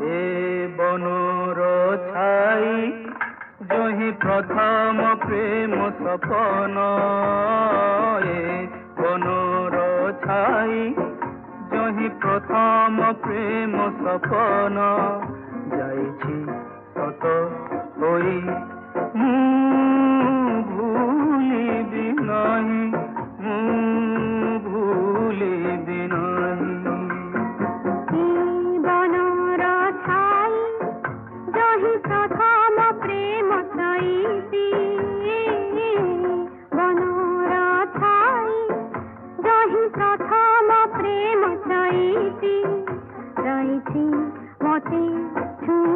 এ বনর ছাই জহি প্রথম প্রেম সপন, এ বনর ছাই জহি প্রথম প্রেম সপন, যাইছি সত হই মু ভুলিবি নাহি, মু ভুলিবি নাহি। বনর ছাই জহি প্রথম প্রেম সইছি, বনর ছাই জহি প্রথম প্রেম সইছি, রইছি মতে ছুঁ